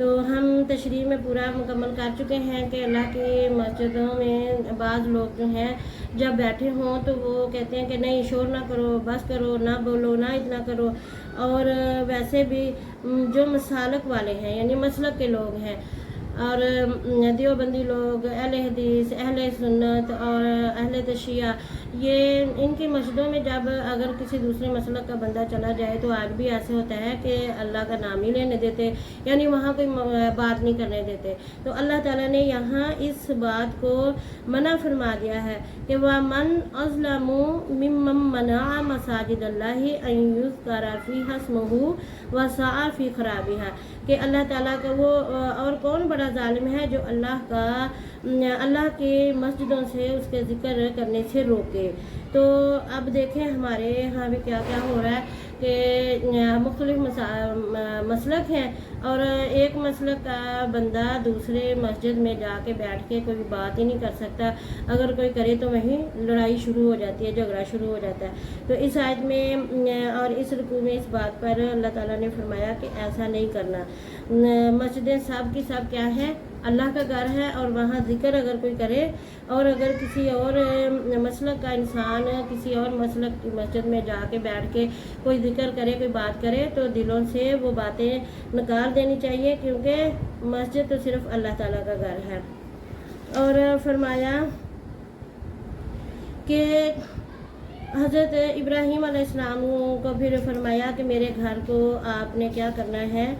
تو ہم تشریح میں پورا مکمل کر چکے ہیں کہ اللہ کی مسجدوں میں بعض لوگ جو ہیں جب بیٹھے ہوں تو وہ کہتے ہیں کہ نہیں شور نہ کرو، بس کرو، نہ بولو، نہ اتنا کرو. اور ویسے بھی جو مسالک والے ہیں یعنی مسلک کے لوگ ہیں اور دیوبندی لوگ، اہل حدیث، اہل سنت اور اہل تشیعہ، یہ ان کی مسجدوں میں جب اگر کسی دوسرے مسلک کا بندہ چلا جائے تو آج بھی ایسے ہوتا ہے کہ اللہ کا نام ہی لینے دیتے، یعنی وہاں کوئی بات نہیں کرنے دیتے. تو اللہ تعالیٰ نے یہاں اس بات کو منع فرما دیا ہے کہ وَمَنْ أَظْلَمُ مِمَّنْ مَنَعَ مَسَاجِدَ اللَّهِ أَنْ يُذْكَرَ فِيهَا اسْمُهُ وَسَعَى فِي خَرَابِهَا، کہ اللہ تعالیٰ کا وہ اور کون بڑا ظالم ہے جو اللہ کی مسجدوں سے اس کے ذکر کرنے سے روکے. تو اب دیکھیں ہمارے یہاں بھی کیا کیا ہو رہا ہے کہ مختلف مسلک ہیں اور ایک مسلک کا بندہ دوسرے مسجد میں جا کے بیٹھ کے کوئی بات ہی نہیں کر سکتا، اگر کوئی کرے تو وہیں لڑائی شروع ہو جاتی ہے، جھگڑا شروع ہو جاتا ہے. تو اس آیت میں اور اس رکوع میں اس بات پر اللہ تعالیٰ نے فرمایا کہ ایسا نہیں کرنا. مسجدیں سب کی سب کیا ہے؟ اللہ کا گھر ہے اور وہاں ذکر اگر کوئی کرے اور اگر کسی اور مسلک کا انسان کسی اور مسلک کی مسجد میں جا کے بیٹھ کے کوئی ذکر کرے، کوئی بات کرے تو دلوں سے وہ باتیں نکال دینی چاہیے، کیونکہ مسجد تو صرف اللہ تعالیٰ کا گھر ہے. اور فرمایا کہ حضرت ابراہیم علیہ السلام کو پھر فرمایا کہ میرے گھر کو آپ نے کیا کرنا ہے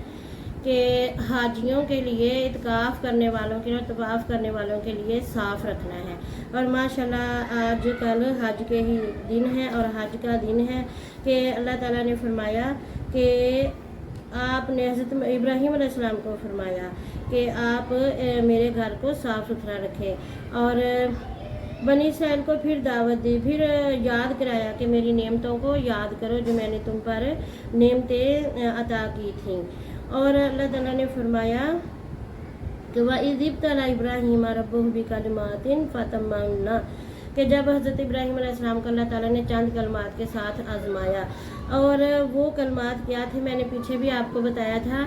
کہ حاجیوں کے لیے، اعتکاف کرنے والوں کے لیے، طواف کرنے والوں کے لیے صاف رکھنا ہے. اور ماشاءاللہ آج کل حج کے ہی دن ہے اور حج کا دن ہے کہ اللہ تعالیٰ نے فرمایا کہ آپ نے حضرت ابراہیم علیہ السلام کو فرمایا کہ آپ میرے گھر کو صاف ستھرا رکھیں. اور بنی اسرائیل کو پھر دعوت دی، پھر یاد کرایا کہ میری نعمتوں کو یاد کرو جو میں نے تم پر نعمتیں عطا کی تھیں. اور اللہ تعالیٰ نے فرمایا کہ وَإِذِ ابْتَلَىٰ إِبْرَاهِيمَ رَبُّهُ بِكَلِمَاتٍ فَأَتَمَّهُنَّ، کہ جب حضرت ابراہیم علیہ السلام کو اللہ تعالیٰ نے چند کلمات کے ساتھ آزمایا. اور وہ کلمات کیا تھے میں نے پیچھے بھی آپ کو بتایا تھا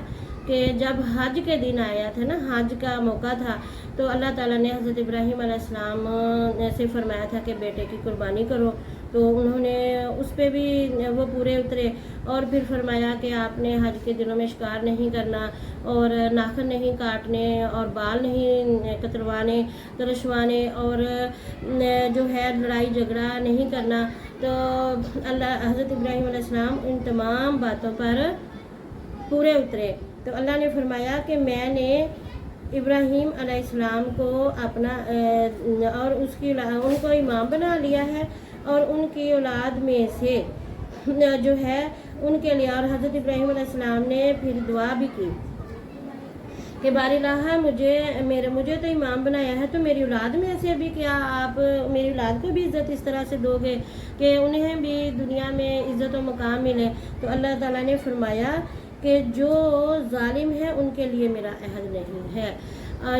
کہ جب حج کے دن آیا تھا نا، حج کا موقع تھا، تو اللہ تعالیٰ نے حضرت ابراہیم علیہ السلام سے فرمایا تھا کہ بیٹے کی قربانی کرو. تو انہوں نے اس پہ بھی وہ پورے اترے. اور پھر فرمایا کہ آپ نے حج کے دنوں میں شکار نہیں کرنا اور ناخن نہیں کاٹنے اور بال نہیں کتروانے ترشوانے اور جو ہے لڑائی جھگڑا نہیں کرنا. تو حضرت ابراہیم علیہ السلام ان تمام باتوں پر پورے اترے. تو اللہ نے فرمایا کہ میں نے ابراہیم علیہ السلام کو اپنا اور ان کو امام بنا لیا ہے اور ان کی اولاد میں سے جو ہے ان کے لیے. اور حضرت ابراہیم علیہ السلام نے پھر دعا بھی کی کہ باری اللہ مجھے تو امام بنایا ہے، تو میری اولاد میں سے بھی کیا آپ میری اولاد کو بھی عزت اس طرح سے دو گے کہ انہیں بھی دنیا میں عزت و مقام ملے. تو اللہ تعالیٰ نے فرمایا کہ جو ظالم ہے ان کے لیے میرا عہد نہیں ہے.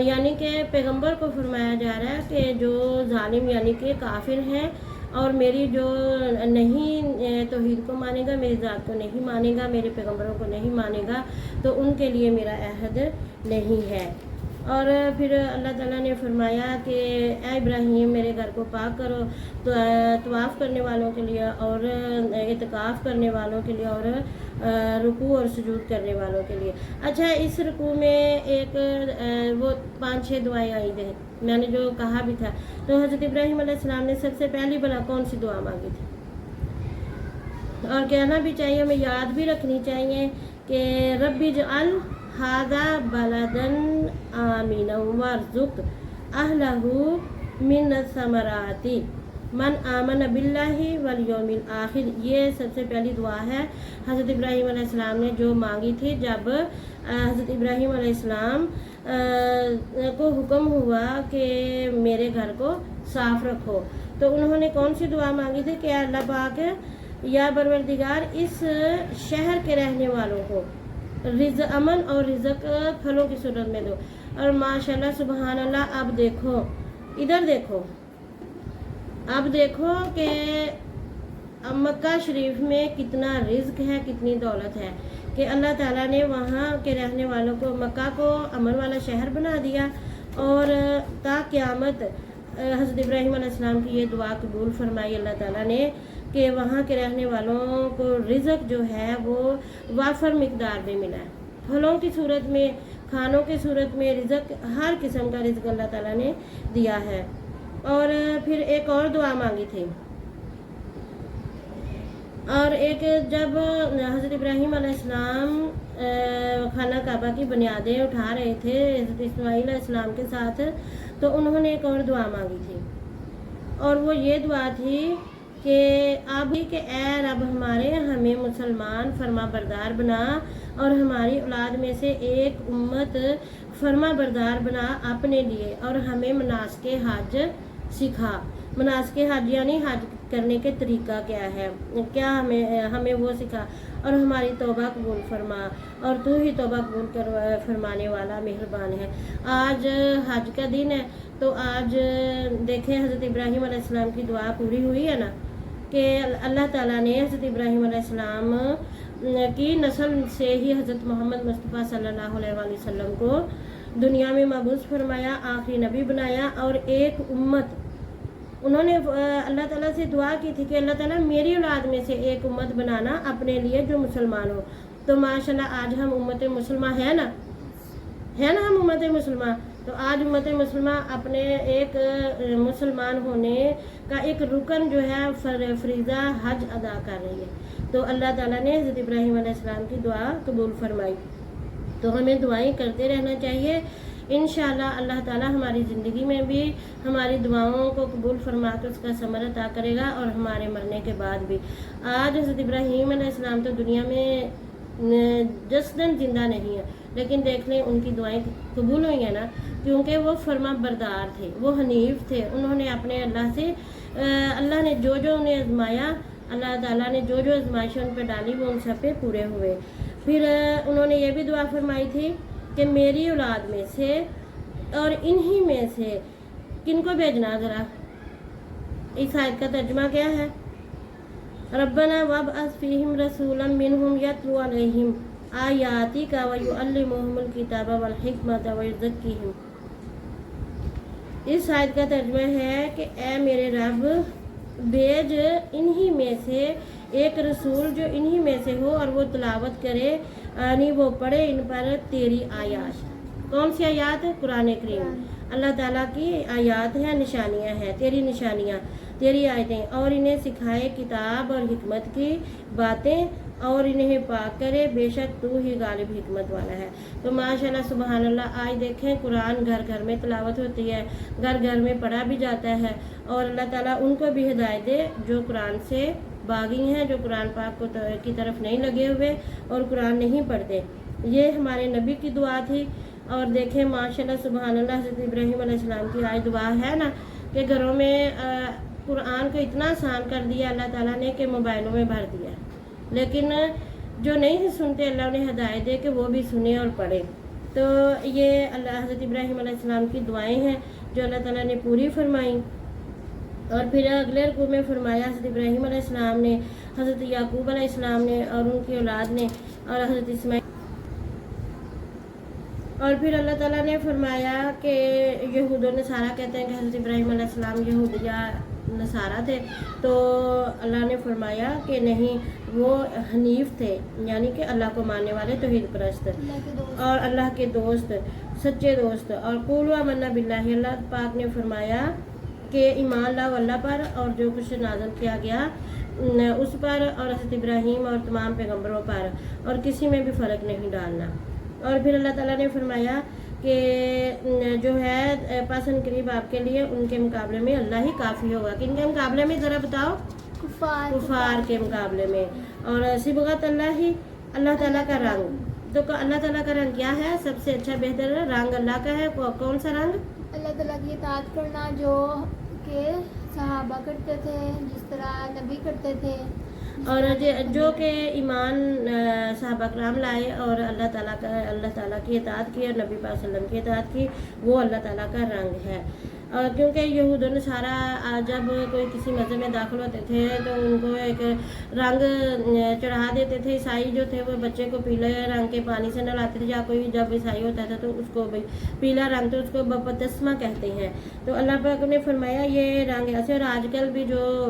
یعنی کہ پیغمبر کو فرمایا جا رہا ہے کہ جو ظالم یعنی کہ کافر ہیں اور میری جو نہیں توحید کو مانے گا، میری ذات کو نہیں مانے گا، میرے پیغمبروں کو نہیں مانے گا، تو ان کے لیے میرا عہد نہیں ہے. اور پھر اللہ تعالیٰ نے فرمایا کہ اے ابراہیم میرے گھر کو پاک کرو طواف کرنے والوں کے لیے اور اعتکاف کرنے والوں کے لیے اور رکوع اور سجود کرنے والوں کے لیے. اچھا، اس رکوع میں ایک وہ 5-6 دعائیں آئی ہیں میں نے جو کہا بھی تھا. تو حضرت ابراہیم علیہ السلام نے سب سے پہلی بلا کون سی دعا مانگی تھی؟ اور کہنا بھی چاہیے، ہمیں یاد بھی رکھنی چاہیے کہ رب اجعل ھذا بلدا آمنا وارزق اہلہ من الثمرات من آمن باللہ والیوم الآخر. یہ سب سے پہلی دعا ہے حضرت ابراہیم علیہ السلام نے جو مانگی تھی جب حضرت ابراہیم علیہ السلام کو حکم ہوا کہ میرے گھر کو صاف رکھو. تو انہوں نے کون سی دعا مانگی تھی کہ اللہ پاک یا پروردگار اس شہر کے رہنے والوں کو امن اور رزق پھلوں کی صورت میں دو. اور ماشاءاللہ سبحان اللہ، اب دیکھو ادھر دیکھو، اب دیکھو کہ مکہ شریف میں کتنا رزق ہے، کتنی دولت ہے کہ اللہ تعالیٰ نے وہاں کے رہنے والوں کو مکہ کو امن والا شہر بنا دیا، اور تا قیامت حضرت ابراہیم علیہ السلام کی یہ دعا قبول فرمائی اللہ تعالیٰ نے کہ وہاں کے رہنے والوں کو رزق جو ہے وہ وافر مقدار میں ملا ہے، پھلوں کی صورت میں، کھانوں کی صورت میں، رزق ہر قسم کا رزق اللہ تعالیٰ نے دیا ہے۔ اور پھر ایک اور دعا مانگی تھی، اور ایک جب حضرت ابراہیم علیہ السلام خانہ کعبہ کی بنیادیں اٹھا رہے تھے حضرت اسماعیل علیہ السلام کے ساتھ، تو انہوں نے ایک اور دعا مانگی تھی، اور وہ یہ دعا تھی کہ اب کہ اے رب ہمارے ہمیں مسلمان فرما بردار بنا، اور ہماری اولاد میں سے ایک امت فرما بردار بنا اپنے لیے، اور ہمیں مناسک حج سکھا۔ مناسک حج یعنی حج کرنے کے طریقہ کیا ہے، کیا ہمیں وہ سکھا، اور ہماری توبہ قبول فرما، اور تو ہی توبہ قبول فرمانے والا مہربان ہے۔ آج حج کا دن ہے، تو آج دیکھیں حضرت ابراہیم علیہ السلام کی دعا پوری ہوئی ہے نا، کہ اللہ تعالیٰ نے حضرت ابراہیم علیہ السلام کی نسل سے ہی حضرت محمد مصطفیٰ صلی اللہ علیہ وآلہ وسلم کو دنیا میں مبعوث فرمایا، آخری نبی بنایا، اور ایک امت انہوں نے اللہ تعالیٰ سے دعا کی تھی کہ اللہ تعالیٰ میری اولاد میں سے ایک امت بنانا اپنے لیے جو مسلمان ہو۔ تو ماشاءاللہ آج ہم امت مسلمہ ہے نا ہم امت مسلمہ، تو آج امت مسلمہ اپنے ایک مسلمان ہونے کا ایک رکن جو ہے فریضہ حج ادا کر رہی ہے۔ تو اللہ تعالیٰ نے حضرت ابراہیم علیہ السلام کی دعا قبول فرمائی، تو ہمیں دعائیں کرتے رہنا چاہیے۔ انشاءاللہ اللہ تعالیٰ ہماری زندگی میں بھی ہماری دعاؤں کو قبول فرما کر اس کا ثمر عطا کرے گا، اور ہمارے مرنے کے بعد بھی۔ آج حضرت ابراہیم علیہ السلام تو دنیا میں جسداً زندہ نہیں ہے، لیکن دیکھ لیں ان کی دعائیں قبول ہوئی ہیں نا، کیونکہ وہ فرما بردار تھے، وہ حنیف تھے۔ انہوں نے اپنے اللہ سے اللہ نے جو انہیں آزمایا، اللہ تعالیٰ نے جو آزمائشیں ان پہ ڈالی وہ ان سب پہ پورے ہوئے۔ پھر انہوں نے یہ بھی دعا فرمائی تھی کہ میری اولاد میں سے اور انہی میں سے کن کو بھیجنا، ذرا اس آیت کا ترجمہ کیا ہے؟ ربنا وابعث فیہم رسولا منہم یتلو علیہم آیاتک ویعلمہم الکتاب والحکمت ویزکیہم۔ اس آیت کا ترجمہ ہے کہ اے میرے رب بھیج انہی میں سے ایک رسول جو انہی میں سے ہو، اور وہ تلاوت کرے، یعنی وہ پڑھے ان پر تیری آیات۔ کون سی آیات؟ قرآن کریم، اللہ تعالیٰ کی آیات ہیں، نشانیاں ہیں، تیری نشانیاں، تیری آیتیں، اور انہیں سکھائے کتاب اور حکمت کی باتیں، اور انہیں پاک کرے، بے شک تو ہی غالب حکمت والا ہے۔ تو ماشاءاللہ سبحان اللہ، آج دیکھیں قرآن گھر گھر میں تلاوت ہوتی ہے، گھر گھر میں پڑھا بھی جاتا ہے، اور اللہ تعالیٰ ان کو بھی ہدایت دے جو قرآن سے باغی ہیں، جو قرآن پاک کی طرف نہیں لگے ہوئے اور قرآن نہیں پڑھتے۔ یہ ہمارے نبی کی دعا تھی، اور دیکھیں ماشاءاللہ سبحان اللہ حضرت ابراہیم علیہ السلام کی آج دعا ہے نا کہ گھروں میں قرآن کو اتنا آسان کر دیا اللہ تعالیٰ نے کہ موبائلوں میں بھر دیا، لیکن جو نہیں سنتے اللہ انہیں ہدایت دے کہ وہ بھی سنیں اور پڑھیں۔ تو یہ اللہ حضرت ابراہیم علیہ السلام کی دعائیں ہیں جو اللہ تعالیٰ نے پوری فرمائیں۔ اور پھر اگلے رکوع میں فرمایا حضرت ابراہیم علیہ السلام نے، حضرت یعقوب علیہ السلام نے، اور ان کی اولاد نے، اور حضرت اسماعیل، اور پھر اللہ تعالیٰ نے فرمایا کہ یہود و نصارہ کہتے ہیں کہ حضرت ابراہیم علیہ السلام یہود یا نصارہ تھے، تو اللہ نے فرمایا کہ نہیں، وہ حنیف تھے، یعنی کہ اللہ کو ماننے والے، توحید پرست اور اللہ کے دوست، سچے دوست۔ اور قولوا آمنا باللہ، اللہ پاک نے فرمایا کہ ایمان لاؤ اللہ پر اور جو کچھ نازل کیا گیا اس پر، اور حضرت ابراہیم اور تمام پیغمبروں پر، اور کسی میں بھی فرق نہیں ڈالنا۔ اور پھر اللہ تعالیٰ نے فرمایا کہ جو ہے پسند قریب آپ کے لیے ان کے مقابلے میں اللہ ہی کافی ہوگا۔ کن کے مقابلے میں ذرا بتاؤ؟ کفار کے مقابلے میں۔ اور صبغت اللہ ہی، اللہ تعالیٰ کا رنگ، تو اللہ تعالیٰ کا رنگ کیا ہے؟ سب سے اچھا بہتر رنگ اللہ کا ہے، کون سا رنگ؟ اللہ تعالیٰ کی اطاعت کرنا، جو کہ صحابہ کرتے تھے، جس طرح نبی کرتے تھے۔ اور جو کہ ایمان صحابہ کرام لائے اور اللہ تعالیٰ کی اطاعت کی اور نبی پاک صلی اللہ علیہ وسلم کی اطاعت کی، وہ اللہ تعالیٰ کا رنگ ہے۔ اور کیونکہ یہود و نصارہ جب کوئی کسی مذہب میں داخل ہوتے تھے تو ان کو ایک رنگ چڑھا دیتے تھے۔ عیسائی جو تھے وہ بچے کو پیلے رنگ کے پانی سے نہلاتے تھے، یا کوئی جب عیسائی ہوتا تھا تو اس کو پیلا رنگ تو اس کو بپتسمہ کہتے ہیں۔ تو اللہ پاک نے فرمایا یہ رنگ ایسے، اور آج کل بھی جو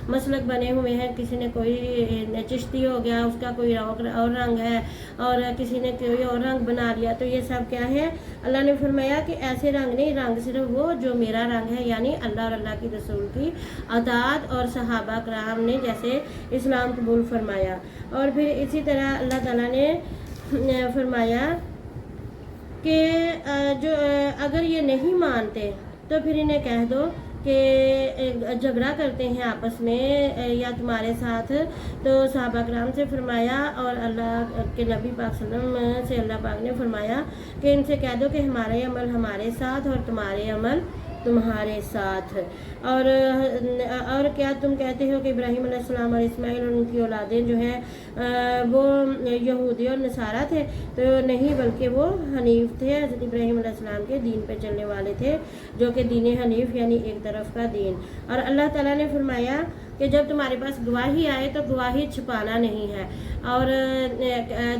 مسلک بنے ہوئے ہیں، کسی نے کوئی چشتی ہو گیا، اس کا کوئی اور رنگ ہے، اور کسی نے کوئی اور رنگ بنا لیا، تو یہ سب کیا ہے؟ اللہ نے فرمایا کہ ایسے رنگ نہیں، رنگ صرف وہ جو میرا رنگ ہے، یعنی اللہ اور اللہ کی رسول کی اطاعت اور صحابہ کرام نے جیسے اسلام قبول فرمایا۔ اور پھر اسی طرح اللہ تعالیٰ نے فرمایا کہ جو اگر یہ نہیں مانتے تو پھر انہیں کہہ دو کہ جھگڑا کرتے ہیں آپس میں یا تمہارے ساتھ، تو صحابہ کرام سے فرمایا اور اللہ کے نبی پاک صلی اللہ علیہ وسلم سے اللہ پاک نے فرمایا کہ ان سے کہہ دو کہ ہمارے عمل ہمارے ساتھ اور تمہارے عمل تمہارے ساتھ۔ اور کیا تم کہتے ہو کہ ابراہیم علیہ السلام اور اسماعیل اور ان کی اولادیں جو ہیں وہ یہودی اور نصارہ تھے؟ تو نہیں، بلکہ وہ حنیف تھے، حضرت ابراہیم علیہ السلام کے دین پہ چلنے والے تھے، جو کہ دین حنیف یعنی ایک طرف کا دین۔ اور اللہ تعالیٰ نے فرمایا کہ جب تمہارے پاس گواہی آئے تو گواہی چھپانا نہیں ہے، اور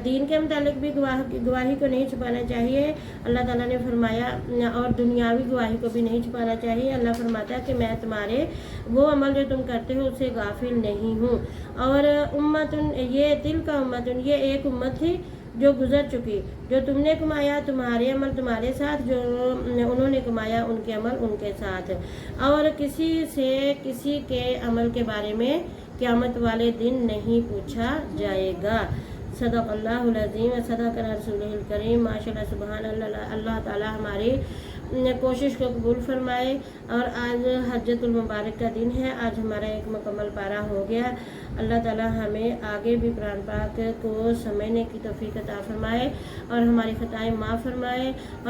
دین کے متعلق بھی گواہی کو نہیں چھپانا چاہیے۔ اللہ تعالیٰ نے فرمایا اور دنیاوی گواہی کو بھی نہیں چھپانا چاہیے۔ اللہ فرماتا ہے کہ میں تمہارے وہ عمل جو تم کرتے ہو اسے غافل نہیں ہوں۔ اور امتن، یہ دل کا امتن، یہ ایک امت تھی جو گزر چکی، جو تم نے کمایا تمہارے عمل تمہارے ساتھ، جو انہوں نے کمایا ان کے عمل ان کے ساتھ، اور کسی سے کسی کے عمل کے بارے میں قیامت والے دن نہیں پوچھا جائے گا۔ صدق اللہ العظیم و صدق رسولہ الکریم۔ ماشاءاللہ سبحان اللہ، اللہ تعالیٰ ہماری کوشش کو قبول فرمائے۔ اور آج حجۃ المبارک کا دن ہے، آج ہمارا ایک مکمل پارہ ہو گیا۔ اللہ تعالیٰ ہمیں آگے بھی قرآن پاک کو سمجھنے کی توفیق عطا فرمائے اور ہماری خطائیں معاف فرمائے۔